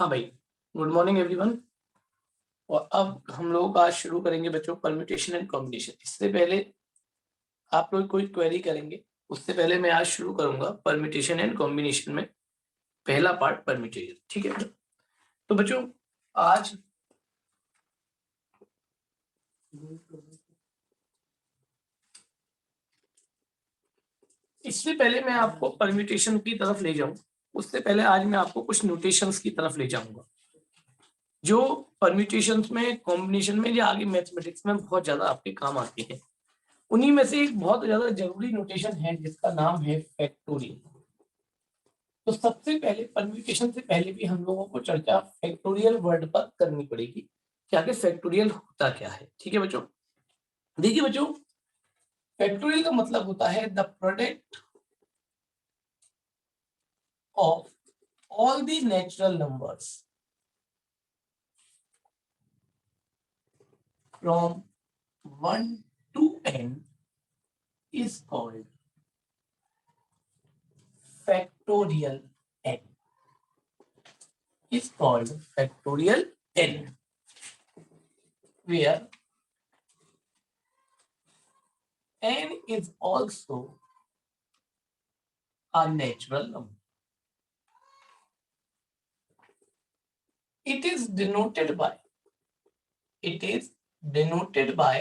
हाँ भाई, good morning everyone. और अब हम लोग आज शुरू करेंगे बच्चों परम्यूटेशन एंड कॉम्बिनेशन। इससे पहले आप लोग कोई क्वेरी करेंगे, उससे पहले मैं आज शुरू करूंगा परम्यूटेशन एंड कॉम्बिनेशन में पहला पार्ट परम्यूटेशन। ठीक है, तो बच्चों आज इससे पहले मैं आपको परम्यूटेशन की तरफ ले जाऊं, उससे पहले आज मैं आपको कुछ नोटेशंस की तरफ ले जाऊंगा जो परम्यूटेशंस में, कॉम्बिनेशन में या आगे मैथमेटिक्स में बहुत ज्यादा आपके काम आती है। उन्हीं में से एक बहुत ज्यादा जरूरी नोटेशन है जिसका नाम है फैक्टोरियल। तो सबसे पहले परम्यूटेशन से पहले भी हम लोगों को चर्चा फैक्टोरियल वर्ड पर करनी पड़ेगी कि आगे फैक्टोरियल होता क्या है। ठीक है बच्चों, देखिए बच्चों, फैक्टोरियल का मतलब होता है the product of all the natural numbers from 1 to n is called factorial n, is called factorial n, where n is also a natural number. It is denoted by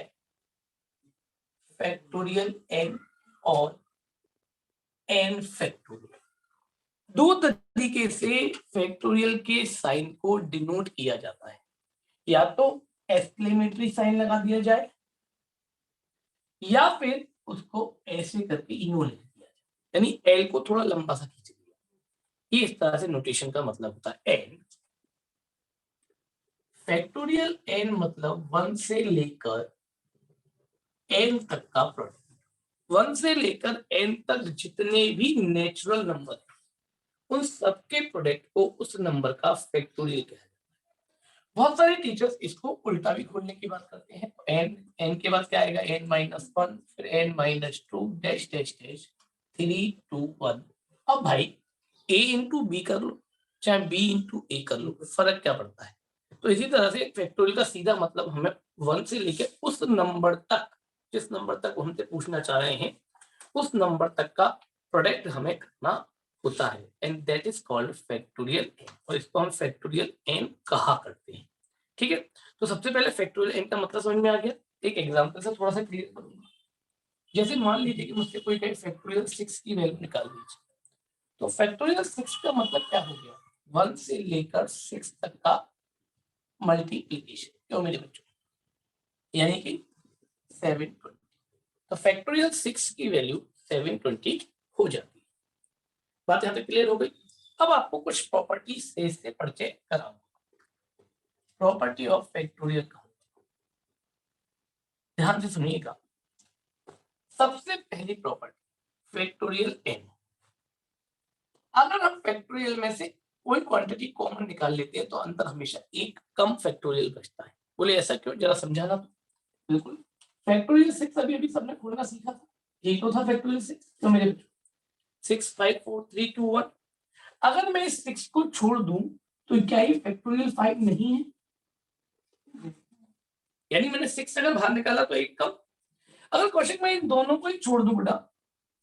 factorial n और n factorial. दो तरीके से factorial के sign को denote किया जाता है, या तो एक्सक्लेमेटरी साइन लगा दिया जाए या फिर उसको ऐसे करके इनो लिख दिया जाए, यानी एल को थोड़ा लंबा सा खींच दिया। ये इस तरह से नोटेशन का मतलब होता है एन। फैक्टोरियल एन मतलब 1 से लेकर एन तक का प्रोडक्ट। 1 से लेकर n तक जितने भी नेचुरल नंबर हैं, उन सबके प्रोडक्ट को उस नंबर का फैक्टोरियल कहा जाता है। बहुत सारे टीचर्स इसको उल्टा भी खोलने की बात करते हैं। n के बाद क्या आएगा, n-1, फिर n-2 डैश डैश डैश 3 2 1। अब भाई a इंटू बी कर लो चाहे b इंटू ए कर लो, फर्क क्या पड़ता है। तो इसी तरह से फैक्टोरियल का सीधा मतलब हमें 1 से लेकर उस नंबर तक, जिस नंबर तक हमसे पूछना चाह रहे हैं, उस नंबर तक का प्रोडक्ट हमें करना होता है, and that is called factorial n, और इसको हम फैक्टोरियल एन कहा करते हैं। ठीक है, तो सबसे पहले फैक्टोरियल एन का मतलब समझ में आ गया। एक एग्जांपल से थोड़ा सा क्लियर करूंगा। जैसे मान लीजिए कि मुझसे कोई कहे फैक्टोरियल 6 की वैल्यू निकाल दीजिए, तो फैक्टोरियल 6 का मतलब क्या हो गया, 1 से लेकर 6 तक का मल्टीप्लीकेशन। क्यों मेरे बच्चों, यानी कि 720। तो फैक्टोरियल 6 की वैल्यू 720 हो जाती है। बात यहां तक क्लियर हो गई। अब आपको कुछ प्रॉपर्टी से परिचय कराऊंगा। प्रॉपर्टी ऑफ फैक्टोरियल का, ध्यान से सुनिएगा। सबसे पहली प्रॉपर्टी फैक्टोरियल एन। अगर हम फैक्टोरियल में से कोई क्वांटिटी कॉमन निकाल लेते हैं तो अंदर हमेशा एक कम फैक्टोरियल बचता है। बोले ऐसा क्यों, जरा समझाना। तो बिल्कुल, फैक्टोरियल 6 अभी अभी सबने खोलना सीखा था, यही तो था फैक्टोरियल 6। तो मेरे 6 5 4 3 2 1, अगर मैं इस 6 को छोड़ दूं तो क्या ये फैक्टोरियल 5 नहीं है, यानी मैंने 6 अगर बाहर निकाला तो एक कम। अगर क्वेश्चन में इन दोनों को ही छोड़ दूं बेटा,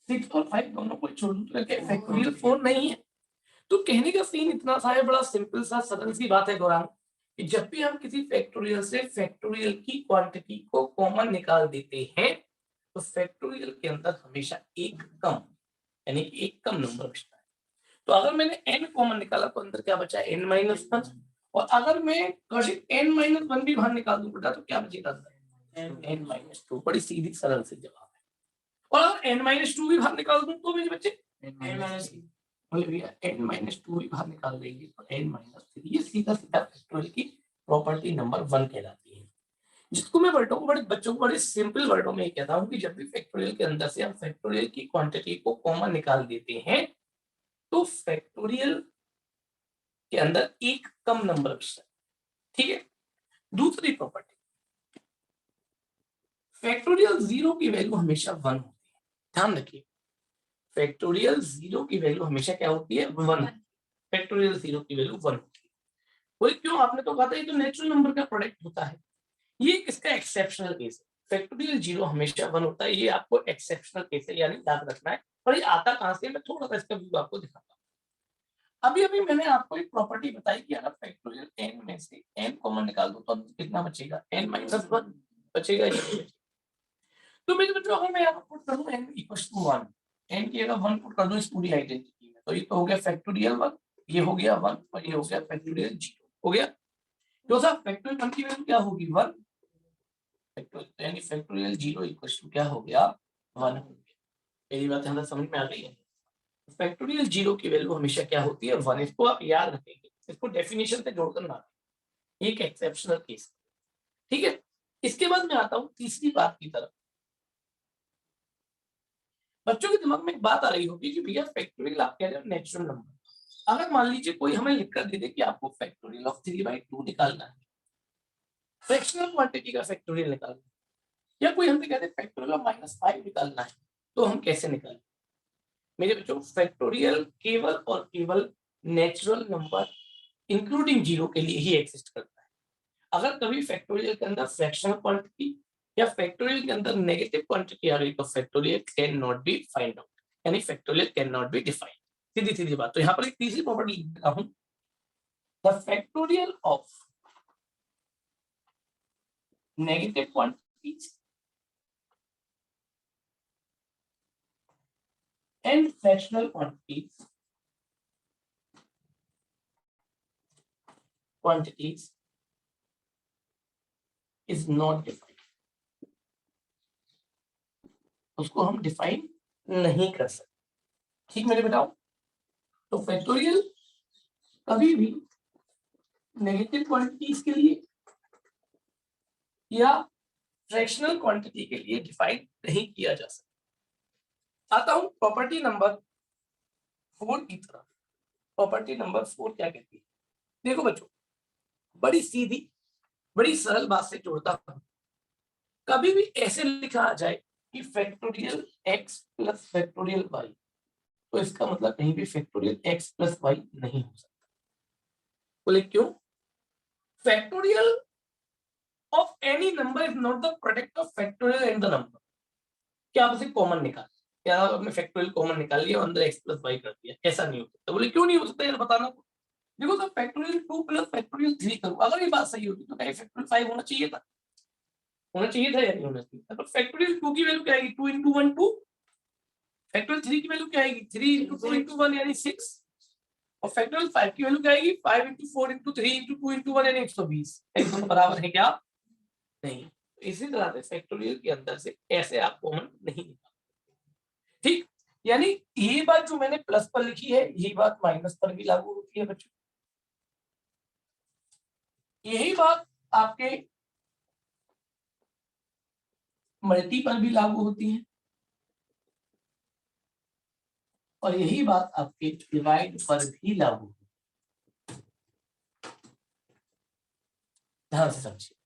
6 और 5 दोनों को ही छोड़ दूं, तो क्या फैक्टोरियल 4 नहीं है। तो कहने का सीन इतना सा है, बड़ा सिंपल सा सरल सी बात है गौरांग, कि जब भी हम किसी फैक्टोरियल से फैक्टोरियल की क्वांटिटी को कॉमन निकाल देते हैं तो फैक्टोरियल के अंदर हमेशा एक कम, यानी कि एक कम नंबर बचता है। तो अगर मैंने n कॉमन निकाला तो अंदर क्या बचा, n-1। और अगर मैं n-1 भी बाहर निकाल दूं बेटा तो क्या बचेगा अंदर, n-2। बड़ी सीधी सरल से जवाब है। और अगर n-2 भी बाहर निकाल दूं तो भी बचे बोले भैया n-2 भी बाहर निकाल देंगे तो n-3। ये सीधा सीधा फैक्टोरियल की प्रॉपर्टी नंबर 1 कहलाती है, जिसको मैं बच्चों को बड़े सिंपल वर्डों में कहता हूँ कि जब भी फैक्टोरियल के अंदर से हम फैक्टोरियल की क्वांटिटी को कॉमन निकाल देते हैं तो फैक्टोरियल के अंदर एक कम नंबर बचता है। ठीक है, दूसरी प्रॉपर्टी, फैक्टोरियल 0 की वैल्यू हमेशा 1 होती है। ध्यान रखिए, फैक्टोरियल 0 की वैल्यू हमेशा क्या होती है, 1। फैक्टोरियल 0 की वैल्यू 1 होती है। बोले क्यों, आपने तो कहा था ये तो नेचुरल नंबर का प्रोडक्ट होता है। ये इसका एक्सेप्शनल केस है, फैक्टोरियल जीरो हमेशा 1 होता है, ये आपको एक्सेप्शनल केस है यानी याद रखना है। और ये आता कहां से, मैं थोड़ा सा इसका व्यू आपको दिखाता हूँ। अभी अभी मैंने आपको एक प्रॉपर्टी बताई कि अगर फैक्टोरियल n में से n कॉमन निकाल दो तो कितना बचेगा, n माइनस 1 बचेगा, ये बचेगा। तो मेरे बच्चों अगर मैं यहाँ पर पुट कर दूं n इक्वल्स टू 1, n की जगह 1 पुट कर दूं इस पूरी आइडेंटिटी में, तो ये तो हो गया फैक्टोरियल 1, ये हो गया 1 और ये हो गया फैक्टोरियल 0 हो गया। तो साहब फैक्टोरियल 1 की वैल्यू क्या होगी, 1, फैक्टोरियल यानी फैक्टोरियल 0 इक्वल्स टू क्या हो गया, 1 हो गया। मेरी बात हमें समझ में आ गई है। फैक्टोरियल 0 की वैल्यू हमेशा क्या होती है, 1। इसको आप याद रखेंगे, इसको डेफिनेशन से जोड़कर ना, एक एक्सेप्शनल केस, ठीक है। इसके बाद मैं आता हूं तीसरी बात की तरफ। बच्चों के दिमाग में एक बात आ रही होगी कि भैया फैक्टोरियल आप कह रहे हो नेचुरल नंबर, अगर मान लीजिए कोई हमें लिखकर दे दे कि आपको फैक्टोरियल ऑफ 3/2 निकालना है, फ्रैक्शनल क्वांटिटी का फैक्टोरियल निकालना है, या कोई हमसे कहते हैं फैक्टोरियल ऑफ -5 निकालना है, तो हम कैसे निकालें। मेरे बच्चों फैक्टोरियल केवल और केवल नेचुरल नंबर इंक्लूडिंग जीरो के लिए ही एग्जिस्ट करता है। अगर कभी फैक्टोरियल के अंदर फ्रैक्शनल क्वांटिटी या फैक्टोरियल के अंदर नेगेटिव क्वांटिटी आ रही तो factorial can not be find out, यानी factorial can not be defined. सीधी सीधी बात। तो यहाँ पर एक तीसरी प्रॉपर्टी लिख रहा हूं, the factorial of negative quantities and fractional quantities is not defined, उसको हम डिफाइन नहीं कर सकते, ठीक मेरे बताओ। तो फैक्टोरियल कभी भी नेगेटिव क्वांटिटीज के लिए या फ्रैक्शनल क्वांटिटी के लिए डिफाइन नहीं किया जा सकता। आता हूं प्रॉपर्टी नंबर 4 की तरफ। प्रॉपर्टी नंबर 4 क्या कहती है, देखो बच्चों, बड़ी सीधी बड़ी सरल बात से जोड़ता हूं। कभी भी ऐसे लिखा आ जाए कि factorial x plus factorial y, तो इसका मतलब कहीं भी फैक्टोरियल x प्लस y नहीं हो सकता। बोले क्यों, factorial of any number is not the product of factorial and the number. क्या आप उसे कॉमन निकाल, क्या आपने फैक्टोरियल कॉमन निकाल लिया और अंदर x प्लस y कर दिया, ऐसा नहीं हो सकता। बोले क्यों नहीं हो सकता यार बताना। देखो सर फैक्टोरियल 2 प्लस फैक्टोरियल 3 करूं, अगर ये बात सही होती तो कहीं फैक्टोरियल 5 होना चाहिए था, होना चाहिए था या नहीं होना चाहिए था। तो फैक्टोरियल 2 की वैल्यू क्या आएगी, 2 into 1 2, फैक्टोरियल 3 की वैल्यू क्या आएगी, 3 into 2 into 1 यानी 6, और फैक्टोरियल 5 की वैल्यू क्या आएगी, 5 into 4 into 3 into 2 into 1 यानी 120। एकदम बराबर है क्या, नहीं। इसी तरह से फैक्टोरियल के अंदर से ऐसे आप कॉमन नहीं निकाल, ठीक। यानी ये बात जो मैंने प्लस पर लिखी है यही बात माइनस पर भी लागू होती है बच्चों, यही बात आपके मल्टी पर भी लागू होती है, और यही बात आपके डिवाइड पर भी लागू होती है। ध्यान से समझिए,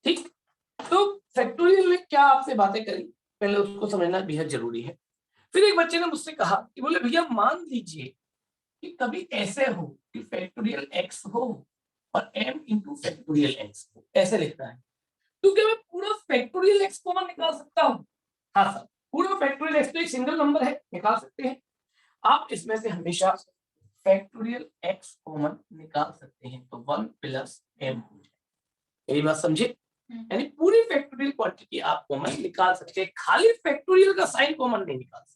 ठीक। तो फैक्टोरियल ने क्या आपसे बातें करी, पहले उसको समझना बेहद जरूरी है। फिर एक बच्चे ने मुझसे कहा कि बोले भैया मान लीजिए कि कभी ऐसे हो कि फैक्टोरियल x हो और m इंटू फैक्टोरियल x हो, ऐसे लिखना है, तो क्या मैं पूरा फैक्टोरियल x कॉमन निकाल सकता हूँ। हाँ सर, पूरा फैक्टोरियल x तो एक सिंगल नंबर है, निकाल सकते हैं आप। इसमें से हमेशा फैक्टोरियल x कॉमन निकाल सकते हैं, तो 1 प्लस m हो जाए। मेरी बात समझे, यानी पूरी फैक्टोरियल क्वांटिटी आप कॉमन निकाल सकते हैं, खाली फैक्टोरियल का साइन कॉमन नहीं निकाल सकते।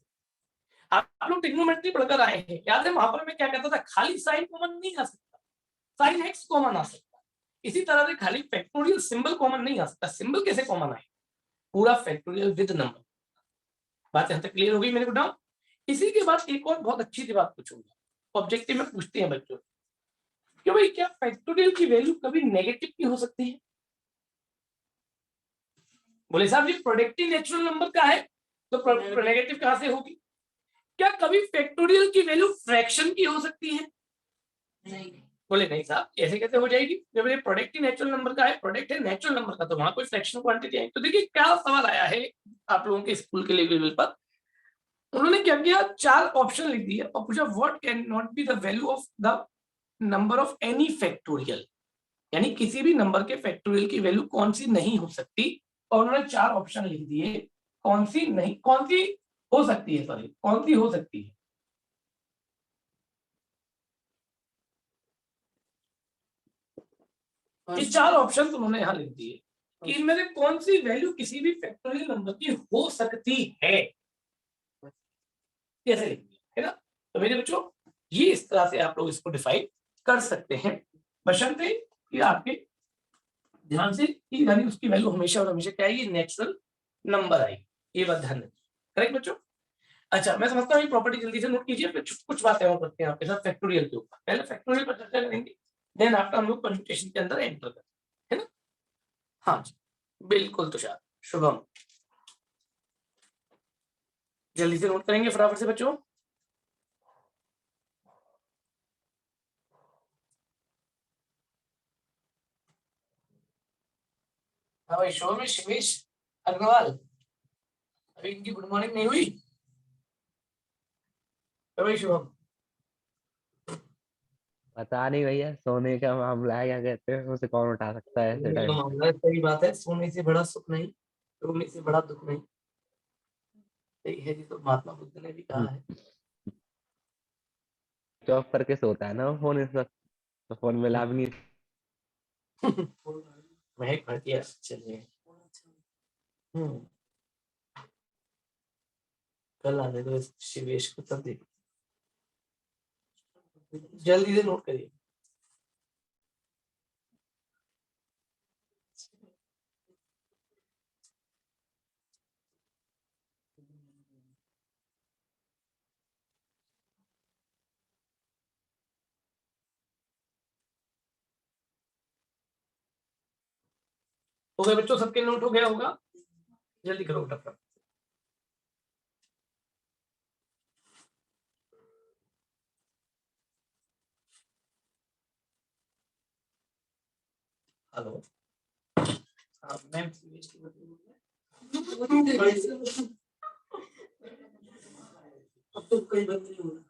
आप लोग ट्रिग्नोमेट्री पढ़कर आए हैं, याद है वहां पर मैं क्या कहता था, खाली साइन कॉमन नहीं आ सकता, साइन एक्स कॉमन आ सकता। इसी तरह से खाली फैक्टोरियल सिंबल कॉमन नहीं आ सकता, सिंबल कैसे कॉमन आए, पूरा फैक्टोरियल विद नंबर। बात यहां तक क्लियर हो गई मेरे को डाउट। इसी के बाद एक और बहुत अच्छी सी बात पूछूंगा, ऑब्जेक्टिव में पूछते हैं बच्चों कि भाई क्या फैक्टोरियल की वैल्यू कभी नेगेटिव की हो सकती है। बोले साहब ये प्रोडक्टिव नेचुरल नंबर का है तो नेगेटिव कहां से होगी। क्या कभी फैक्टोरियल की वैल्यू फ्रैक्शन की हो सकती है, नहीं। बोले नहीं साहब ऐसे कैसे हो जाएगी, जब ये प्रोडक्ट ही नेचुरल नंबर का है, प्रोडक्ट है नेचुरल नंबर का, तो वहां कोई फ्रैक्शनल क्वांटिटी है। तो देखिए क्या सवाल आया है आप लोगों के स्कूल के लेवल पर, उन्होंने क्या किया, 4 ऑप्शन लिख दिए और पूछा what can not be the value of the number of any factorial, यानी किसी भी नंबर के फैक्टोरियल की वैल्यू कौन सी नहीं हो सकती, और उन्होंने 4 ऑप्शन लिख दिए कौन सी नहीं, कौन सी हो सकती है, सॉरी कौन सी हो सकती है। ये 4 ऑप्शन उन्होंने यहाँ लिख दिए कि इनमें से कौन सी वैल्यू किसी भी फैक्टोरियल नंबर की हो सकती है, कैसे लिख दिया है ना। तो मेरे बच्चों ये इस तरह से आप लोग इसको डिफाइन कर सकते हैं, बशर्ते कि आपके ध्यान से कि यानी उसकी वैल्यू हमेशा और हमेशा क्या आएगी, नेचुरल नंबर आएगी, ये बात ध्यान रखिए। करेक्ट बच्चों। अच्छा मैं समझता हूँ ये प्रॉपर्टी जल्दी से नोट कीजिए, फिर कुछ बातें और करते हैं आपके साथ फैक्टोरियल के ऊपर। पहले फैक्टोरियल पर चर्चा करेंगे, देन आफ्टर हम लोग परम्यूटेशन के अंदर एंटर करेंगे, है ना। हाँ जी बिल्कुल तुषार, शुभम, जल्दी से नोट करेंगे फटाफट से बच्चों। हाँ भाई शो में शिवेश अग्रवाल, अभी इनकी गुड मॉर्निंग नहीं हुई। तो भाई शुभम, पता नहीं भैया, सोने का मामला है, क्या कहते हैं उसे, कौन उठा सकता है ऐसे टाइम। मामला है, सही बात है, सोने से बड़ा सुख नहीं, रोने से बड़ा दुख नहीं, सही है जी। तो महात्मा बुद्ध ने भी कहा है। चौक करके सोता है ना वो फोन इस वक्त, तो फोन में लाभ नहीं। महक भटिया, चलिए। हम्म, कल आने दो इस शिवेश को, तब देख, जल्दी से नोट करिए। हो गया बच्चों, सबके नोट हो गया होगा, जल्दी करो फटाफट। हेलो, मैम शिवेश की बात बोल रहे हैं? अब तो कई बंद नहीं हो रहा,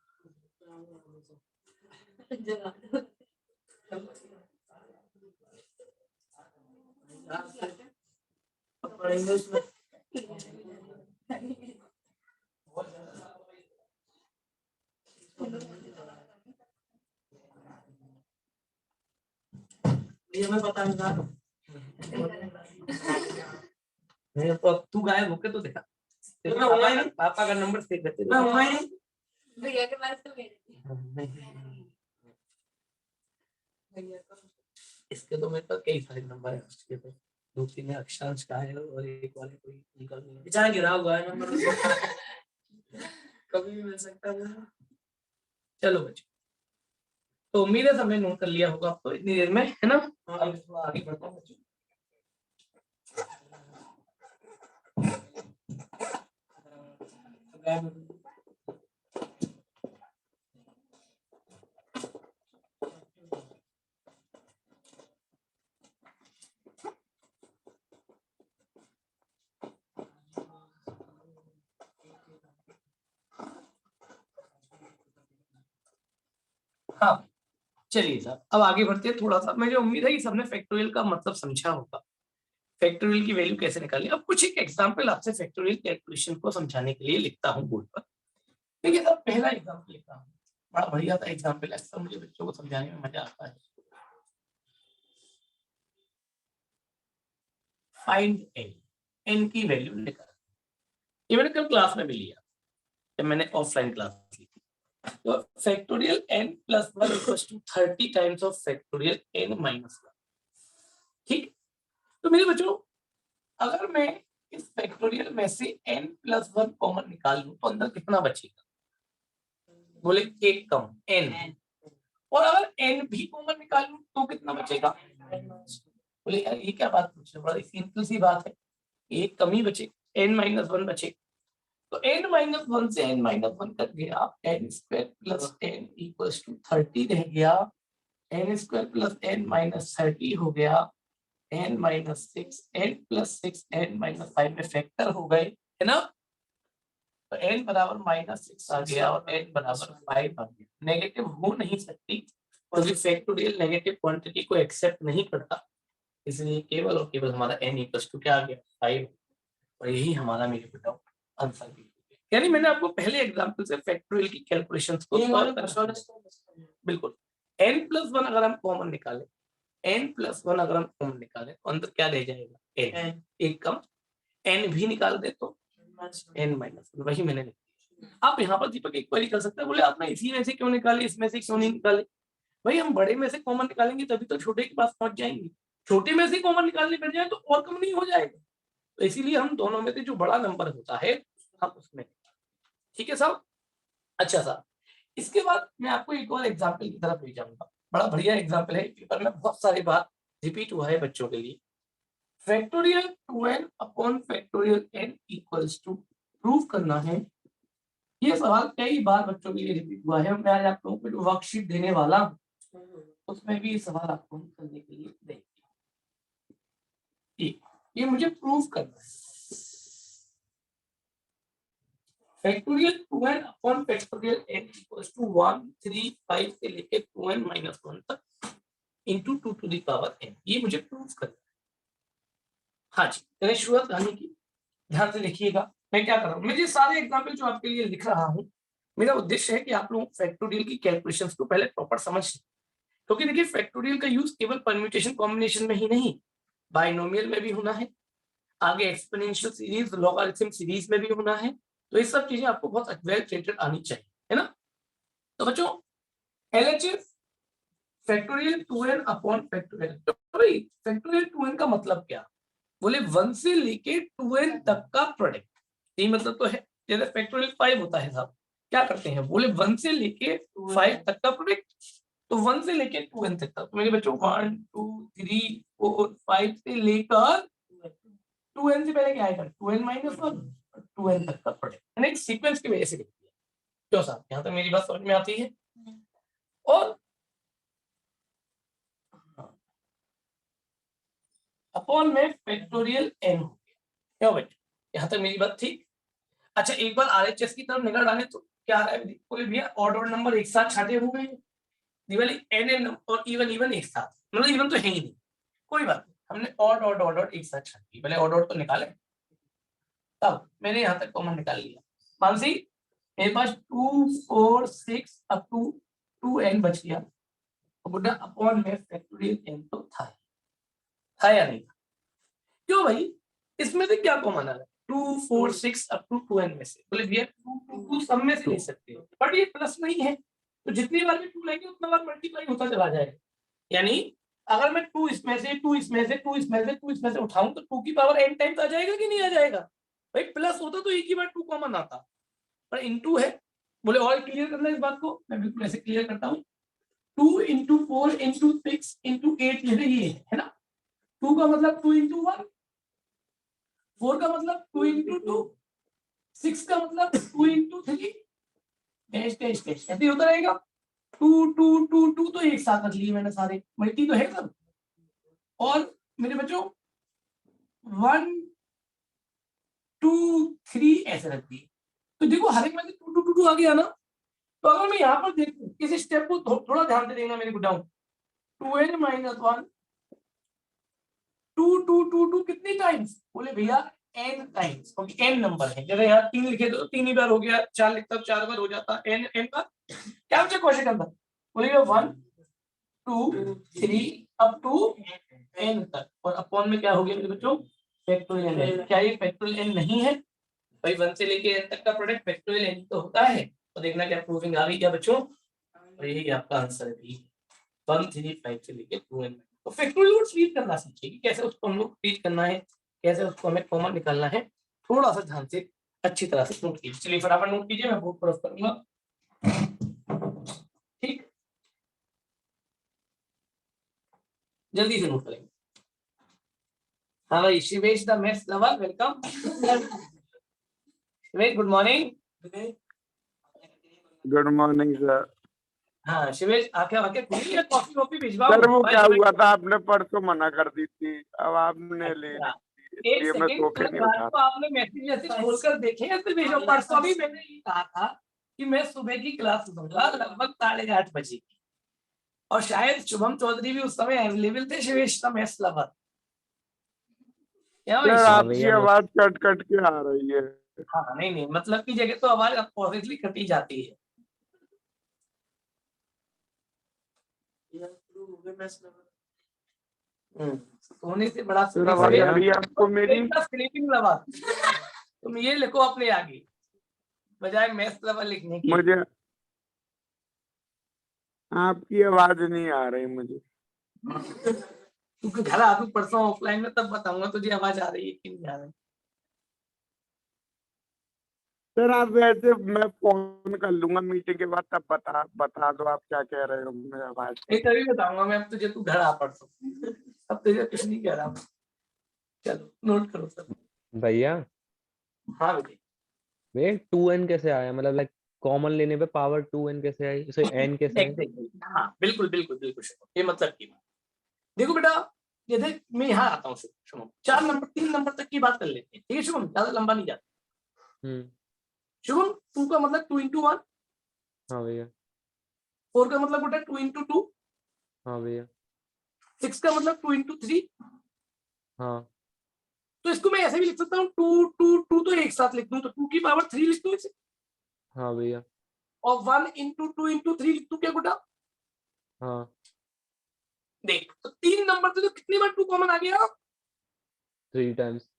अब पढ़ेंगे उसमें। ये हमें पता नहीं था। नहीं तो अब तू गायब होके तो देखा, पापा का नंबर सेव करते भैया के पास तो इसके तो मेरे पास कई सारे नंबर है उसके, तो दो तीन अक्षांश का है और एक वाले कोई निकल नहीं, बेचारा गिरा हुआ है नंबर कभी भी मिल सकता है। चलो बच्चों, तो उम्मीद है सबने नोट कर लिया होगा आपको इतनी देर में, है ना। अब थोड़ा आगे बढ़ता हूँ बच्चों। हाँ चलिए सर, अब आगे बढ़ते हैं थोड़ा सा। मुझे उम्मीद है कि सबने फैक्टोरियल का मतलब समझा होगा, फैक्टोरियल की वैल्यू कैसे निकालनी। अब कुछ एक एग्जांपल आपसे फैक्टोरियल कैलकुलेशन को समझाने के लिए लिखता हूँ बोर्ड पर। देखिए सर, पहला एग्जांपल लिखता हूँ, बड़ा बढ़िया सा एग्जांपल है, सब मुझे बच्चों को समझाने में मजा आता है। फाइंड एन, एन की वैल्यू निकाल, ये मैंने कल क्लास में भी लिया जब मैंने ऑफलाइन क्लास ली थी। तो factorial n plus 1 equals to 30 times of factorial n minus 1। ठीक, तो मेरे बच्चों अगर मैं इस फैक्टोरियल में से n प्लस 1 कॉमन निकाल लूं तो अंदर कितना बचेगा, बोले एक कम n, और अगर n भी कॉमन निकाल लूं तो कितना बचेगा, बोले यार ये क्या बात पूछ रहे हो, बड़ा सिंपल सी बात है, एक कम ही बचे, n माइनस 1 बचे। तो n माइनस 1 से n माइनस 1 कट गया, n square plus n equals to 30 रह गया, n square plus n minus 30 हो गया, n minus 6, n plus 6, n minus 5 में फैक्टर हो गए, है ना। तो n बराबर माइनस 6 आ गया और n बराबर 5 आ गया, नेगेटिव हो नहीं सकती, क्योंकि फैक्टोरियल नेगेटिव क्वांटिटी को एक्सेप्ट नहीं करता, इसलिए केवल और केवल हमारा n इक्वल्स टू क्या आ गया 5, और यही हमारा मेरे बेटा आंसर भी। यानी मैंने आपको पहले एग्जांपल से फैक्टोरियल की कैलकुलेशंस को सॉल्व करना है। बिल्कुल n+1 अगर हम कॉमन निकालें, n+1 अगर हम कॉमन निकालें तो अंदर क्या रह जाएगा n, एक कम n भी निकाल दे तो n-1, वही मैंने लिखा। आप यहाँ पर दीपक एक क्वेरी कर सकते हैं, बोले आपने इसी में से क्यों निकाले, इसमें से क्यों नहीं निकाले? भाई हम बड़े में से कॉमन निकालेंगे तभी तो छोटे के पास पहुंच जाएंगे, छोटे में से कॉमन निकालने बैठ जाए तो और कम नहीं हो जाएगा, तो इसीलिए हम दोनों में से जो बड़ा नंबर होता है हम उसमें। ठीक है साहब? अच्छा साहब, इसके बाद मैं आपको एक और एग्जाम्पल की तरफ ले जाऊंगा, बड़ा बढ़िया एग्जाम्पल है, पेपर में बहुत सारी बार रिपीट हुआ है बच्चों के लिए। Factorial 2n upon factorial n equals to prove करना है। ये सवाल कई बार बच्चों के लिए रिपीट हुआ है, मैं आज आप लोगों को जो वर्कशीट देने वाला हूं उसमें भी ये सवाल आपको हम करने के लिए देंगे। ये मुझे प्रूव करना है। Factorial 2n upon factorial n equals to 1 3 5 से लेके 2n - 1 तक into 2 to the power n, ये मुझे प्रूव करना है। हाँ जी, मैंने शुरुआत करने की, ध्यान से देखिएगा मैं क्या कर रहा हूँ। मैं ये सारे एग्जाम्पल जो आपके लिए लिख रहा हूँ, मेरा उद्देश्य है कि आप लोग फैक्टोरियल की कैलकुलेशंस को पहले प्रॉपर समझ लें, क्योंकि देखिए फैक्टोरियल का यूज केवल परम्यूटेशन कॉम्बिनेशन में ही नहीं, बाइनोमियल में भी होना है, आगे एक्सपोनेंशियल सीरीज लॉगरिथम सीरीज में भी होना है, तो ये सब चीजें आपको बहुत वेल ट्रेटेड आनी चाहिए, है ना? तो बच्चों LHS factorial 2n upon factorial, factorial 2n का मतलब क्या? बोले 1 से लेके 2n तक का प्रोडक्ट, यही मतलब तो है। जैसे फैक्टोरियल 5 होता है साहब, क्या करते हैं, बोले 1 से लेके 5 तक का प्रोडक्ट, तो 1 से लेके 2n तक का, तो मेरे बच्चों 1 2 3 4 5 से लेकर 2n से पहले क्या आएगा 2n - 1 2n तक का प्रोडक्ट, यानी एक सीक्वेंस की वजह से लिखती है। क्यों साहब, यहाँ तक मेरी बात समझ में आती है? और अपॉन में फैक्टोरियल n हो गया, क्यों बेटा, यहाँ तक मेरी बात ठीक? अच्छा एक बार RHS की तरफ निगाह डालें तो क्या आ रहा है, कोई भैया ऑड ऑड नंबर एक साथ छाटे हुए हैं, दिवाली n और इवन एक साथ, मतलब इवन तो है ही नहीं, कोई बात नहीं, हमने ऑड ऑड ऑड ऑड एक साथ छाटी, पहले ऑड ऑड तो निकाले, तब मैंने यहाँ तक कॉमन निकाल लिया। मानसी मेरे पास 2 4 6 अप टू 2n बच गया, तो बुड्ढा अपॉन में फैक्टोरियल n तो था या नहीं था? क्यों भाई, इसमें से क्या कॉमन आ रहा है, 2 4 6 अप टू 2n में से, बोले भैया 2 2 सब में से ले सकते हो, बट ये प्लस नहीं है, तो जितनी बार भी 2 लेंगे उतना बार मल्टीप्लाई होता चला जाएगा, यानी अगर मैं 2 इसमें से 2 इसमें से 2 इसमें से 2 इसमें से उठाऊं तो 2 की पावर n टाइम्स आ जाएगा कि नहीं आ जाएगा? भाई प्लस होता तो एक ही बार 2 कॉमन आता, पर इनटू है। बोले और क्लियर करना इस बात को, मैं बिल्कुल ऐसे क्लियर करता हूँ, 2 × 4 × 6 × 8 ये है ना, 2 का मतलब 2 × 1, 4 का मतलब 2 × 2, 6 का मतलब 2 × 3, टेस्ट टेस्ट टेस्ट ऐसे होता रहेगा, 2 2 2 2 तो एक साथ रख लिए मैंने सारे, मल्टी तो है सब, और मेरे बच्चों 1 2 3 ऐसे रख दिए, तो देखो हर एक में से 2 2 2 2 आ गया ना, तो अगर मैं यहाँ पर देखूं इस स्टेप को थोड़ा ध्यान से देखना मेरे को, डाउन 2n - 1 2 2 2 2 कितनी टाइम्स, बोले भैया n टाइम्स, क्योंकि n नंबर है, जैसे यहाँ 3 लिखे तो 3 ही बार हो गया, 4 लिखता तो 4 बार हो जाता, n n बार क्या बचा क्वेश्चन के अंदर, बोले 1 2 3 अप टू n तक, और अपॉन में क्या हो गया मेरे बच्चों फैक्टोरियल n, क्या ये फैक्टोरियल n नहीं है? भाई 1 से लेके n तक का प्रोडक्ट फैक्टोरियल n तो होता है, तो देखना क्या प्रूविंग आ गई क्या बच्चों, और यही आपका आंसर है भी 1 3 5 से लेके 2n, तो फैक्टोरियल को ट्रीट करना सीखिए कि कैसे उसको हम लोग ट्रीट करना है, कैसे उसको हमें कॉमन निकालना है, थोड़ा सा ध्यान से अच्छी तरह से नोट कीजिए। चलिए फटाफट नोट कीजिए, मैं बोर्ड पर ऑफ करूंगा, ठीक, जल्दी से नोट करेंगे। हाँ भाई Shivesh the maths lover, welcome Shivesh, good morning. Good morning sir. हाँ शिवेश आके आके खुली है, कॉफी कॉफी भिजवाओ। सर वो क्या हुआ था, आपने परसों मना कर दी थी, अब आपने ले ली थी, एक इसलिए मैं सेकंड, सोफे नहीं रात उठा। को आपने मैसेज खोलकर देखे हैं, तो भेजो, परसों भी मैंने ये कहा था कि मैं सुबह की क्लास लूंगा लगभग 8:30 बजे की, और शायद शुभम चौधरी भी उस समय अवेलेबल थे श्रेष्ठतम एस लवर। क्या भाई? सर हाँ आपकी भैया आवाज कट कट के आ रही है। हाँ नहीं नहीं, मतलब की जगह तो आवाज ऑब्वियसली कटी जाती है। सोने से बड़ा सर आवाज आ भैया रही है आपको मेरी? Sleeping lover. तुम ये लिखो अपने आगे बजाय मैथ लवर लिखने के। मुझे आपकी आवाज नहीं आ रही मुझे। तू घर आ, तू परसों ऑफलाइन में तब बताऊंगा तुझे आवाज आ रही है कि नहीं आ रही। सर आप वैसे मैं फोन कर लूंगा मीटिंग के बाद, तब बता बता दो आप क्या कह रहे हो मेरी आवाज। नहीं तभी बताऊंगा मैं अब तुझे, तू घर आ परसों। अब तुझे कुछ नहीं कह रहा। चलो नोट करो सर। भैया हाँ बेटे। भैया 2n कैसे आया, मतलब लाइक कॉमन लेने पे पावर 2n कैसे आई, उसे n कैसे देख आई? देख, हाँ बिल्कुल बिल्कुल बिल्कुल शुभम, ये मतलब की बात। देखो बेटा, ये देख मैं यहाँ आता हूँ शुभम, 4 नंबर 3 नंबर तक की बात कर लेते हैं, ठीक है शुभम, ज्यादा लंबा नहीं जाता। हम्म। शुभम 2 का मतलब 2 into 1, हाँ भैया। 4 का मतलब बेटा 2 into 2, हाँ भैया। 6 का मतलब 2 into 3। हाँ। तो इसको मैं ऐसे भी लिख सकता हूँ, 2 2 2 तो एक साथ लिख दूं तो 2 की पावर 3 लिख दूं इसे। हाँ भैया। और 1 into 2 into 3 लिख दूं क्या बेटा? हाँ। देख तो 3 नंबर थे तो कितनी बार 2 कॉमन आ गया? 3 टाइम्स।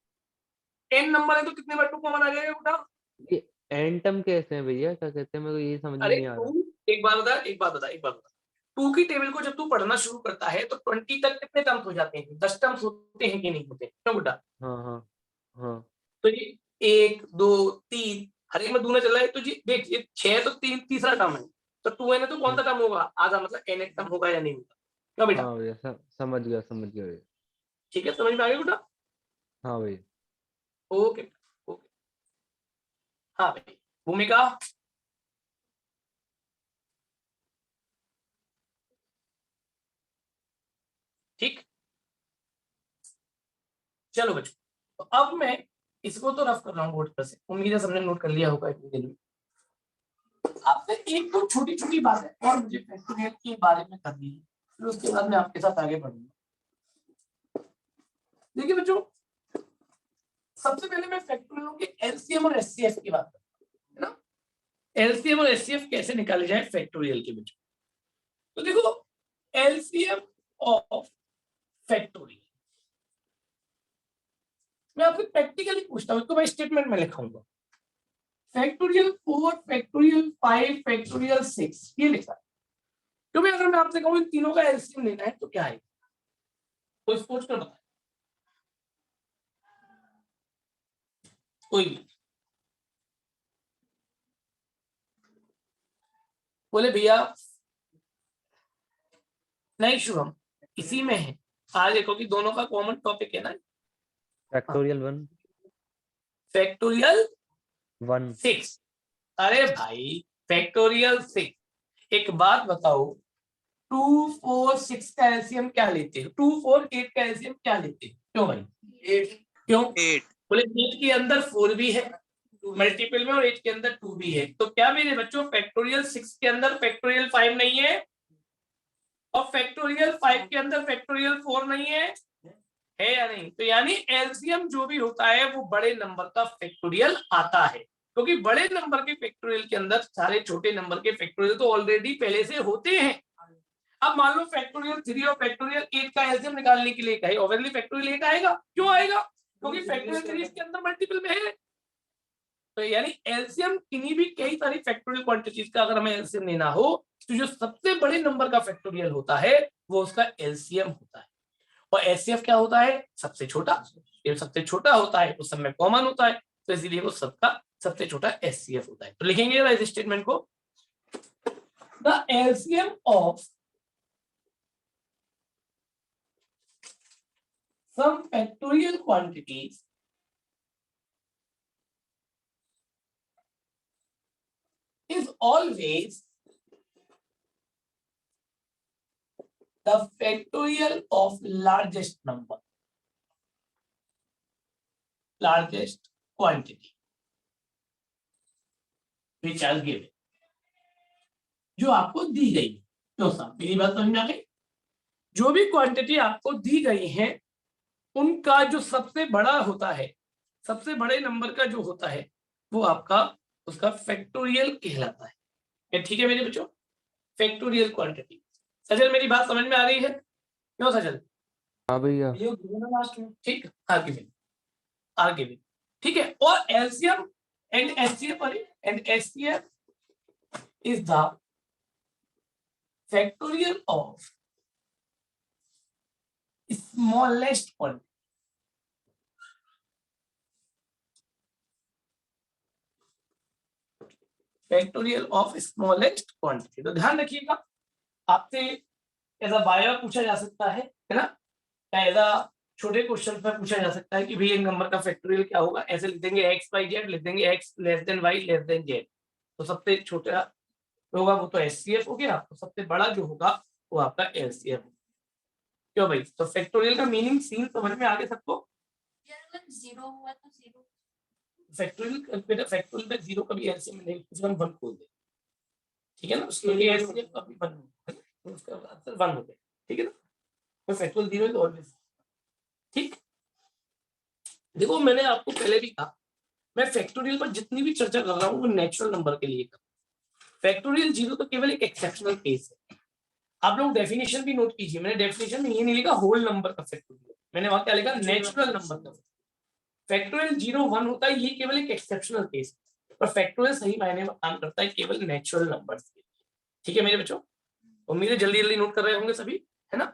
n नंबर है तो कितनी बार 2 कॉमन आ जाएगा बेटा? ये एन टर्म कैसे हैं भैया, क्या कहते हैं, मेरे को ये समझ में अरे नहीं आ रहा। तू एक बात बता, एक बात बता, एक बात बता। 2 की टेबल को जब तू पढ़ना शुरू करता है तो 20 तक कितने टर्म्स हो जाते हैं? 10 टर्म्स होते हैं कि नहीं होते, क्यों बेटा? हाँ हाँ। हाँ। तो ये 1 2 3 हर एक में दूना चल रहा है, तो जी देख ये 6 तो तीसरा टर्म है। तो 2n है तो कौन सा टर्म होगा? आधा, मतलब n एक टर्म होगा या नहीं होगा? क्यों बेटा? हाँ भैया समझ गया समझ गया भैया। ठीक है, समझ में आ गया बेटा? हाँ भैया। Okay okay. हाँ भाई, भूमिका। ठीक, चलो बच्चों, तो अब मैं इसको तो रफ कर रहा हूँ बोर्ड पर से, उम्मीद है सबने नोट कर लिया होगा इतनी देर में। आपसे एक दो छोटी छोटी बातें और मुझे फैक्टोरियल के बारे में करनी है, फिर उसके बाद मैं आपके साथ आगे बढ़ूंगा। देखिए बच्चों, सबसे पहले मैं फैक्टोरियल के एलसीएम और एचसीएफ की बात करूंगा, है ना? एलसीएम और एचसीएफ कैसे निकाले जाए फैक्टोरियल के बच्चों? तो देखो, एलसीएम ऑफ फैक्टोरियल मैं आपसे प्रैक्टिकली पूछता हूं, इसको मैं स्टेटमेंट में लिखाऊंगा। फैक्टोरियल 4, फैक्टोरियल 5, फैक्टोरियल 6, ये लिखा है। तो भाई अगर मैं आपसे कहूं इन तीनों का एलसीएम लेना है तो क्या है? कोई सोच कर बताए, कोई भी। बोले भैया नहीं शुभम, इसी में है। आज देखो कि दोनों का कॉमन टॉपिक है ना। हाँ, फैक्टोरियल 1। फैक्टोरियल 1। 6। अरे भाई फैक्टोरियल 6। एक बात बताओ, 2 4 6 का एलसीएम क्या लेते हैं? 2 4 8 का एलसीएम क्या लेते हैं? क्यों भाई? 8। क्यों? 8। बोले 8 के अंदर 4 भी है मल्टीपल में और 8 के अंदर 2 भी है, तो क्या मेरे बच्चों फैक्टोरियल 6 के अंदर फैक्टोरियल 5 नहीं है? और फैक्टोरियल 5 के अंदर फैक्टोरियल 4 नहीं है या नहीं? तो यानी एलसीएम जो भी होता है वो बड़े नंबर का फैक्टोरियल आता है, क्योंकि बड़े नंबर के फैक्टोरियल के अंदर सारे छोटे नंबर के फैक्टोरियल तो ऑलरेडी पहले से होते हैं। अब मान लो फैक्टोरियल 3 और फैक्टोरियल 8 का एलसीएम निकालने के लिए कहे, ऑब्वियसली फैक्टोरियल 8 आएगा। क्यों आएगा? क्योंकि फैक्टोरियल 3 इसके अंदर मल्टीपल में है। तो यानी एलसीएम किन्हीं भी कई सारी फैक्टोरियल क्वांटिटीज का अगर हमें एलसीएम लेना हो तो जो सबसे बड़े नंबर का फैक्टोरियल होता है वो उसका एलसीएम होता है। और एचसीएफ क्या होता है? सबसे छोटा। ये सबसे छोटा होता है उस समय कॉमन होता है, तो इसीलिए वो सबका सबसे छोटा एचसीएफ होता है। तो लिखेंगे इस स्टेटमेंट को, the LCM of some factorial quantities is always the factorial of largest number, largest quantity which are given, जो आपको दी गई। तो साहब मेरी बात समझ में आ गई। जो भी क्वांटिटी आपको दी गई है उनका जो सबसे बड़ा होता है, सबसे बड़े नंबर का जो होता है वो आपका उसका फैक्टोरियल कहलाता है। ये ठीक है मेरे बच्चों, फैक्टोरियल क्वांटिटी। सजल मेरी बात समझ में आ रही है? क्यों सजल? हाँ भैया। लास्ट में ठीक, आगे भी ठीक है। और LCM and HCF is the factorial of smallest quantity. Factorial of smallest quantity. तो ध्यान रखिएगा, आपसे एज अ बायो पूछा जा सकता है ना, या एज अ छोटे क्वेश्चन पर पूछा जा सकता है कि भाई एक नंबर का फैक्टोरियल क्या होगा। ऐसे लिख देंगे एक्स बाई जेड, लिख देंगे x less than y less than z. तो सबसे छोटा होगा वो तो एचसीएफ हो गया, तो सबसे बड़ा जो होगा वो आपका एलसीएफ। क्यों भाई? तो फैक्टोरियल का मीनिंग सीन समझ में आ गया सबको? जीरो हुआ तो जीरो फैक्टोरियल बेटा, फैक्टोरियल में जीरो कभी एलसीएम में नहीं, उसमें हम 1 खोल दे, ठीक है ना, उसके लिए एलसीएम कभी 1 है ना, तो उसका आंसर 1 हो गया, ठीक है ना। तो फैक्टोरियल जीरो इज ऑलवेज ठीक। देखो मैंने आपको पहले भी कहा, मैं फैक्टोरियल पर जितनी भी चर्चा कर रहा हूँ वो नेचुरल नंबर के लिए कर। फैक्टोरियल जीरो तो केवल एक एक्सेप्शनल केस है। आप लोग डेफिनेशन भी नोट कीजिए, मैंने डेफिनेशन में ये नहीं लिखा होल नंबर का फैक्टोरियल, मैंने वहां क्या लिखा, नेचुरल नंबर का। फैक्टोरियल 0 1 होता है, ये केवल एक एक्सेप्शनल केस है, पर फैक्टोरियल सही मायने में काम करता है केवल नेचुरल नंबर्स के। ठीक है मेरे बच्चों, उम्मीद है जल्दी जल्दी नोट कर रहे होंगे सभी, है ना।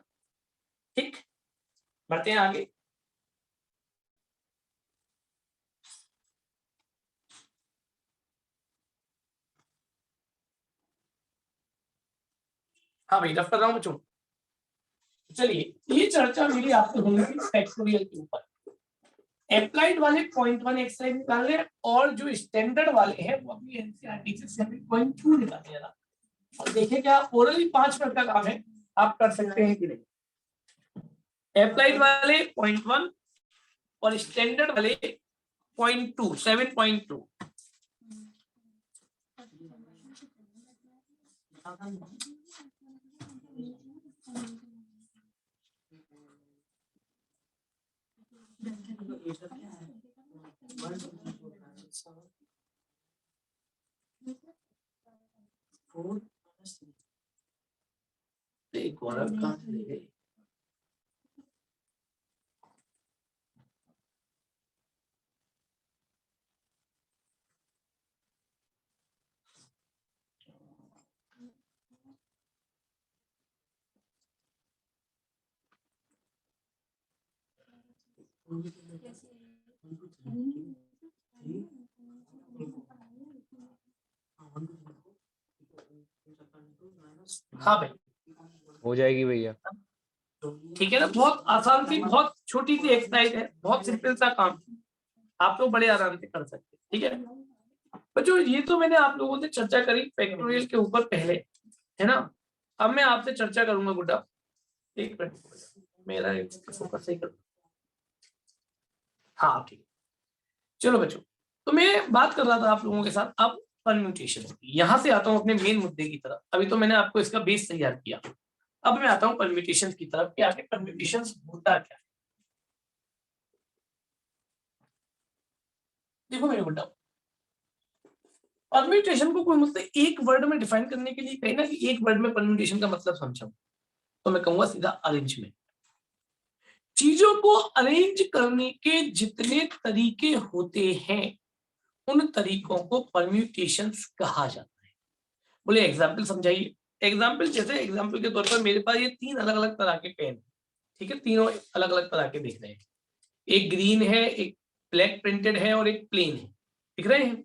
ठीक, बढ़ते हैं आगे। हाँ भाई रफ कर रहा हूँ बच्चों। चलिए ये चर्चा मेरी आपसे होगी फैक्टोरियल के ऊपर। एप्लाइड वाले 0.1 एक्सरसाइज निकाल रहे हैं, और जो स्टैंडर्ड वाले हैं वो अपनी एनसीईआरटी से 0.2 निकाल रहे हैं। और देखिए क्या ओरली 5 मिनट का काम है, आप कर सकते हैं कि नहीं। एप्लाइड वाले 0.1 और स्टैंडर्ड वाले 0.2 7.2। गौरव कहाँ चले गए? हाँ भाई हो जाएगी भैया। ठीक है ना, बहुत आसान सी, बहुत छोटी सी एक्सरसाइज है, बहुत सिंपल सा काम, आप लोग बड़े आराम से कर सकते हैं। ठीक है बच्चों, ये तो मैंने आप लोगों से चर्चा करी फैक्टोरियल के ऊपर पहले, है ना। अब मैं आपसे चर्चा करूंगा गुड्डा, एक मिनट मेरा फोकस सही कर। हाँ ठीक, चलो बच्चों, तो मैं बात कर रहा था आप लोगों के साथ अब परम्यूटेशन। यहां से आता हूं अपने मेन मुद्दे की तरफ। अभी तो मैंने आपको इसका बेस तैयार किया, अब मैं आता हूं परम्यूटेशन की तरफ कि आगे परम्यूटेशन होता क्या है। देखो मेरे गुड्डा, परम्यूटेशन को कोई मुझसे एक वर्ड में डिफाइन करने के लिए कहे ना कि एक वर्ड में परम्यूटेशन का मतलब समझाऊं, तो मैं कहूंगा सीधा अरेंजमेंट। चीजों को अरेंज करने के जितने तरीके होते हैं उन तरीकों को परम्यूटेशंस कहा जाता है। बोले एग्जाम्पल समझाइए। एग्जाम्पल जैसे एग्जाम्पल के तौर पर मेरे पास ये 3 अलग अलग तरह के पेन, ठीक है, तीनों अलग अलग तरह के दिख रहे हैं। एक ग्रीन है, एक ब्लैक प्रिंटेड है और एक प्लेन है, दिख रहे हैं।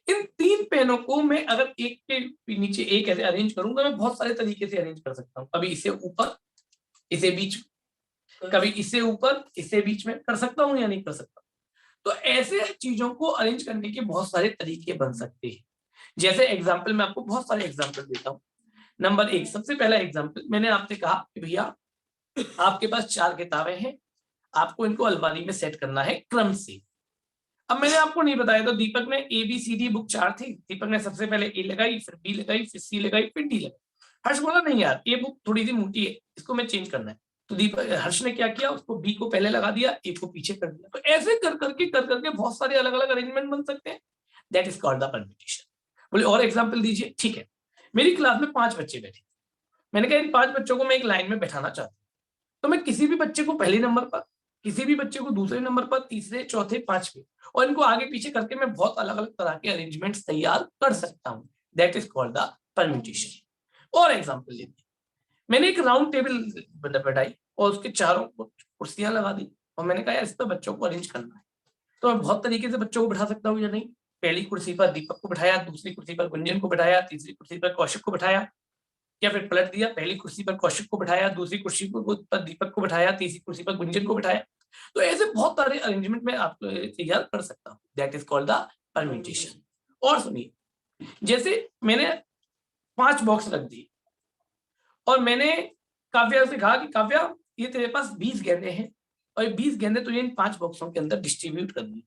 इन 3 पेनों को मैं अगर एक के नीचे एक ऐसे अरेंज करूंगा, मैं बहुत सारे तरीके से अरेंज कर सकता हूँ। कभी इसे ऊपर, इसे बीच, कभी इसे ऊपर, इसे बीच में कर सकता हूँ या नहीं कर सकता। तो ऐसे चीजों को अरेंज करने के बहुत सारे तरीके बन सकते हैं। जैसे एग्जाम्पल मैं आपको बहुत सारे एग्जाम्पल देता हूँ। नंबर 1, सबसे पहला एग्जाम्पल, मैंने आपसे कहा कि भैया आपके पास 4 किताबें हैं, आपको इनको अलमारी में सेट करना है क्रम से। अब मैंने आपको नहीं बताया, तो दीपक ने ABCD बुक 4 थी, दीपक ने सबसे पहले A लगाई, फिर B लगाई, फिर C लगाई, फिर D लगाई। हर्ष बोला नहीं यार ये बुक थोड़ी सी मोटी है, इसको मैं चेंज करना है। तो हर्ष ने क्या किया, उसको बी को पहले लगा दिया, ए को पीछे कर दिया। तो ऐसे कर करके बहुत सारे अलग अलग अरेंजमेंट बन सकते हैं। That is called the permutation. बोले और एग्जाम्पल दीजिए। ठीक है, मेरी क्लास में 5 बच्चे बैठे, मैंने कहा इन 5 बच्चों को मैं एक लाइन में बैठाना चाहता हूँ। तो मैं किसी भी बच्चे को पहले नंबर पर, किसी भी बच्चे को दूसरे नंबर पर, तीसरे, चौथे, पांचवे, और इनको आगे पीछे करके मैं बहुत अलग अलग तरह के अरेंजमेंट्स तैयार कर सकता हूँ। That is called the permutation. और एग्जाम्पल लेते हैं, मैंने एक राउंड टेबल बैठाई और उसके चारों कुर्सियां लगा दी, और मैंने कहा यार इस पर बच्चों को अरेंज करना है। तो मैं बहुत तरीके से बच्चों को बैठा सकता हूँ या नहीं। पहली कुर्सी पर दीपक को बैठाया, दूसरी कुर्सी पर गुंजन को बैठाया, तीसरी कुर्सी पर कौशिक को बैठाया, या फिर पलट दिया, पहली कुर्सी पर कौशिक को बैठाया, दूसरी कुर्सी पर दीपक को बैठाया, तीसरी कुर्सी पर गुंजन को बैठाया। तो ऐसे बहुत सारे अरेंजमेंट में आप तैयार कर सकता हूँ। That is called the permutation. और सुनिए, जैसे मैंने 5 बॉक्स रख दिए और मैंने काव्या से कहा कि काव्या ये तेरे पास 20 गेंदे हैं और ये 20 गेंदे तुझे इन 5 बॉक्सों के अंदर डिस्ट्रीब्यूट करनी,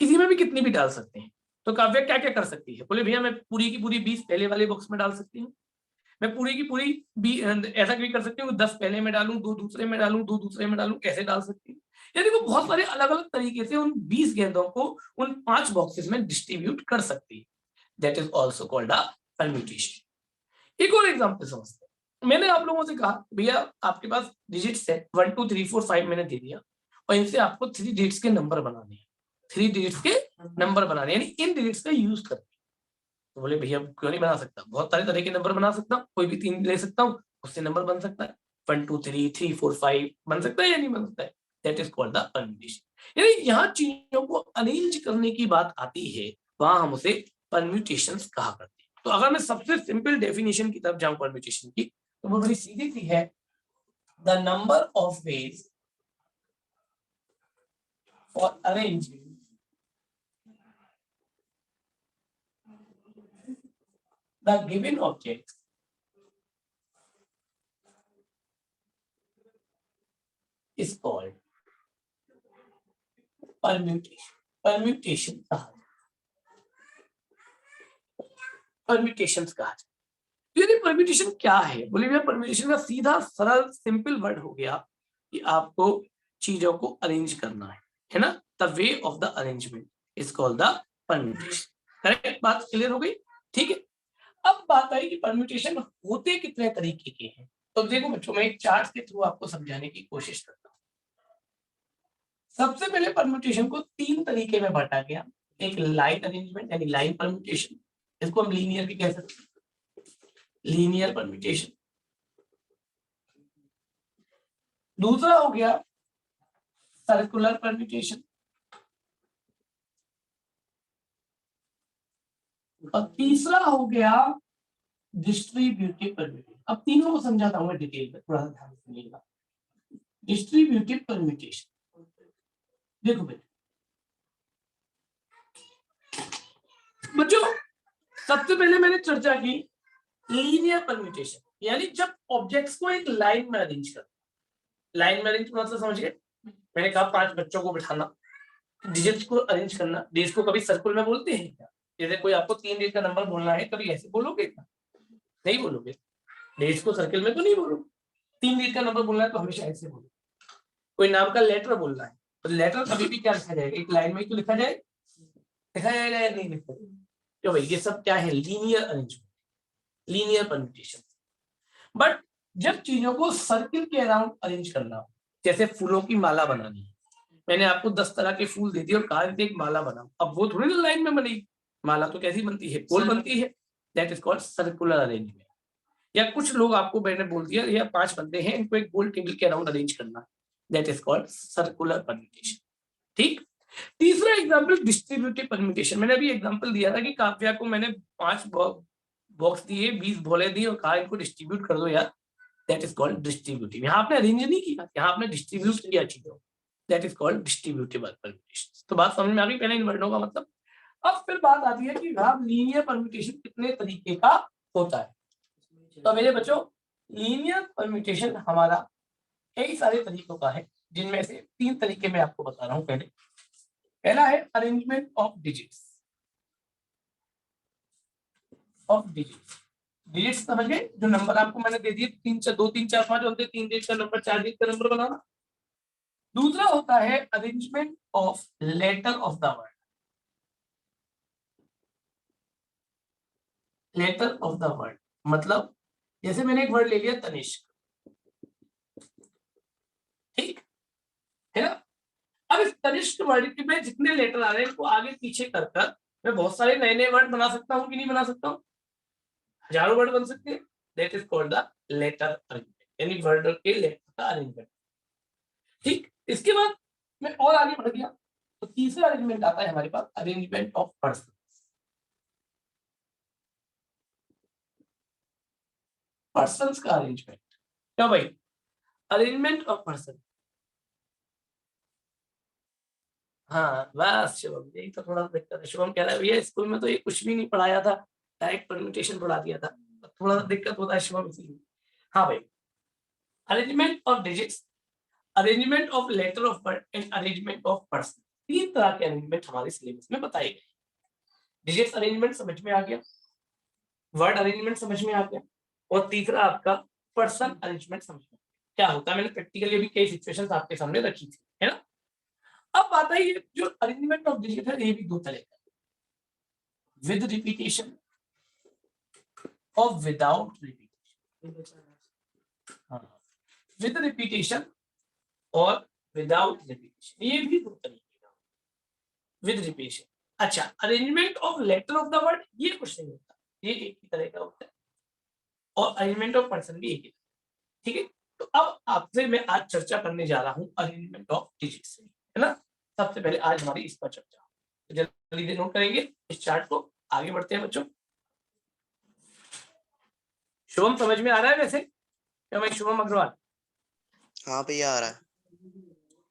किसी में भी कितनी भी डाल सकते हैं। तो काव्या क्या क्या कर सकती है, बोले भैया मैं पूरी की पूरी 20 पहले वाले बॉक्स में डाल सकती हूँ, मैं पूरी की पूरी ऐसा भी कर सकती हूँ 10 पहले में डालूं, 2 दूसरे में डालूं, 2 दूसरे में डालूं, कैसे डाल सकती हूँ। यानी वो बहुत सारे अलग अलग तरीके से उन 20 गेंदों को उन 5 बॉक्सेस में डिस्ट्रीब्यूट कर सकती है। That is also called a permutation. एक और एग्जाम्पल समझते हैं। मैंने आप लोगों से कहा भैया आपके पास डिजिट्स है 1 2 3 4 5 मैंने दे दिया, और इनसे आपको 3 डिजिट्स के नंबर बनाने हैं, 3 डिजिट्स के नंबर बनाने, यानी इन डिजिट्स का यूज करके। तो बोले भैया क्यों नहीं बना सकता, बहुत सारे तरह के नंबर बना सकता हूँ, कोई भी 3 ले सकता हूँ, उससे नंबर बन सकता है। 1 2 3 3 4 5 बन सकता है या नहीं बन सकता है। That is called the permutation. यानी यहाँ चीजों को अरेंज करने की बात आती है, वहां हम उसे परम्यूटेशंस कहा करते हैं। तो अगर मैं सबसे सिंपल डेफिनेशन की तरफ जाऊं परम्यूटेशन की, तो वो बड़ी सीधी सी है, the number of ways for arranging the given object is called permutation. Permutation कहा परम्यूटेशंस कहा जाए। यानी परम्यूटेशन क्या है, बोले भैया परम्यूटेशन का सीधा सरल सिंपल वर्ड हो गया कि आपको चीजों को अरेंज करना है ना। The way of the arrangement is called the permutation. Correct, बात क्लियर हो गई। ठीक है, अब बात आई कि परम्यूटेशन होते कितने तरीके के हैं। तो देखो बच्चों, मैं एक चार्ट के थ्रू आपको समझाने की कोशिश करता हूँ। सबसे पहले परम्यूटेशन को 3 तरीके में बांटा गया। एक लाइन अरेंजमेंट यानी लाइन परम्यूटेशन, इसको हम लीनियर भी कह सकते हैं, लीनियर परम्यूटेशन। दूसरा हो गया सर्कुलर परम्यूटेशन, और तीसरा हो गया डिस्ट्रीब्यूटिव परम्यूटेशन। अब तीनों को समझाता हूं मैं डिटेल में, थोड़ा ध्यान से सुनिएगा। डिस्ट्रीब्यूटिव परम्यूटेशन, देखो बच्चों, सबसे पहले मैंने चर्चा की लीनियर परम्यूटेशन, यानी जब ऑब्जेक्ट्स को एक लाइन में अरेंज कर, लाइन में अरेंज मतलब समझ गए। मैंने कहा 5 बच्चों को बिठाना, डिजिट्स को अरेंज करना। डिजिट्स को कभी सर्कल में बोलते हैं क्या? जैसे कोई आपको 3 डिजिट का नंबर बोलना है, कभी ऐसे बोलोगे क्या? नहीं बोलोगे। डिजिट्स को सर्कल में तो नहीं बोलोगे। 3 डिजिट का नंबर बोलना है तो हमेशा ऐसे बोलो। कोई नाम का लेटर बोलना है तो लेटर कभी भी क्या लिखा जाएगा, एक लाइन में तो लिखा जाए, लिखा जाएगा या नहीं लिखा जाएगा? तो भाई ये सब क्या है, linear arrangement, linear permutation. But जब चीजों को सर्किल के अराउंड अरेंज करना, जैसे फूलों की माला बनानी, मैंने आपको 10 तरह के फूल दे दिए और कहा एक माला बनाओ, अब वो थोड़ी ना लाइन में बनेगी। माला तो कैसी बनती है, गोल बनती है। That is called circular arrangement. या कुछ लोग आपको मैंने बोल दिया या 5 बंदे हैं, इनको एक गोल टेबल के अराउंड अरेंज करना, that is called circular permutation. ठीक। तीसरा एग्जांपल डिस्ट्रीब्यूटिव परम्यूटेशन। मैंने अभी एग्जांपल दिया था कि काव्या को मैंने 5 बॉक्स दिए, 20 भोले दिए और कहा इनको डिस्ट्रीब्यूट कर दो यार, दैट इज कॉल्ड डिस्ट्रीब्यूटिव। यहाँ आपने अरेंज नहीं किया, यहाँ आपने डिस्ट्रीब्यूट किया चीजों, that is called distributive permutation. तो बात समझ में आ गई पहले इन वर्डों का मतलब। अब फिर बात आती है कि लीनियर परम्यूटेशन कितने तरीके का होता है। तो मेरे बच्चों, लीनियर परम्यूटेशन हमारा कई सारे तरीकों का है, जिनमें से 3 तरीके मैं आपको बता रहा हूं। पहला है अरेंजमेंट ऑफ डिजिट्स, डिजिट्स समझ गए, जो नंबर आपको मैंने दे दिए 3 4 2 3 4 5 होते 3 डिजिट का नंबर 4 डिजिट का नंबर बनाना। दूसरा होता है arrangement of letter of the word. Letter of the word मतलब जैसे मैंने एक वर्ड ले लिया तनिष्क, ठीक है ना। अब इस तनिष्क वर्ड के में जितने लेटर आ रहे हैं इनको आगे पीछे कर कर मैं बहुत सारे नए नए वर्ड बना सकता हूँ कि नहीं बना सकता हूँ? हजारों वर्ड बन सकते हैं। That is called the letter arrangement, यानी वर्ड के लेटर का अरेंजमेंट। ठीक, इसके बाद मैं और आगे बढ़ गया तो तीसरा अरेंजमेंट आता है हमारे पास, अरेंजमेंट ऑफ पर्सन। पर्सन्स का अरेंजमेंट क्या भाई? Arrangement of person. हाँ बस शुभम, यही तो थोड़ा दिक्कत है। शुभम कह रहा है भैया स्कूल में तो ये कुछ भी नहीं पढ़ाया था, डायरेक्ट परम्यूटेशन पढ़ा दिया था, थोड़ा सा दिक्कत होता है शुभम इसीलिए। हाँ भाई, arrangement of digits, arrangement of letter of word and arrangement of person, तीन तरह के अरेंजमेंट हमारे सिलेबस में बताए गए। डिजिट्स अरेंजमेंट समझ में आ गया, वर्ड अरेंजमेंट समझ में आ गया, और तीसरा आपका पर्सन अरेंजमेंट समझ में आ गया। क्या होता है मैंने प्रैक्टिकली भी कई सिचुएशंस आपके सामने रखी थी, है ना। अब आता है ये जो अरेंजमेंट ऑफ डिजिट है, ये भी दो तरह का, विद रिपीटेशन और विदाउट रिपीटेशन। हाँ, विद रिपीटेशन और विदाउट रिपीटेशन, ये भी दो तरीके का। विद रिपीटेशन, अच्छा arrangement of letter of the word ये कुछ नहीं होता, ये एक ही तरह का होता है, और अरेंजमेंट ऑफ पर्सन भी एक ही, ठीक है। तो अब आपसे मैं आज चर्चा करने जा रहा हूं अरेंजमेंट ऑफ डिजिट्स, है ना। सबसे पहले आज हमारी इस पर चर्चा, तो जल्दी से नोट करेंगे इस चार्ट को, आगे बढ़ते हैं बच्चों। शुभम समझ में आ रहा है वैसे क्या भाई? शुभम अग्रवाल, हाँ भैया आ रहा है।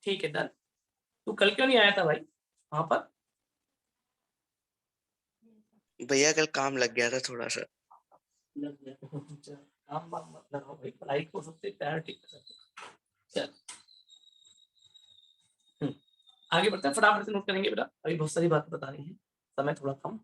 ठीक है डन। तू कल क्यों नहीं आया था भाई वहां पर? भैया कल काम लग गया था थोड़ा सा। काम वाम मत लगाओ भाई, पढ़ाई को सबसे प्रायोरिटी पे रखो। चल आगे बढ़ते हैं, फटाफट से नोट करेंगे बेटा, अभी बहुत सारी बातें बतानी है, समय थोड़ा कम।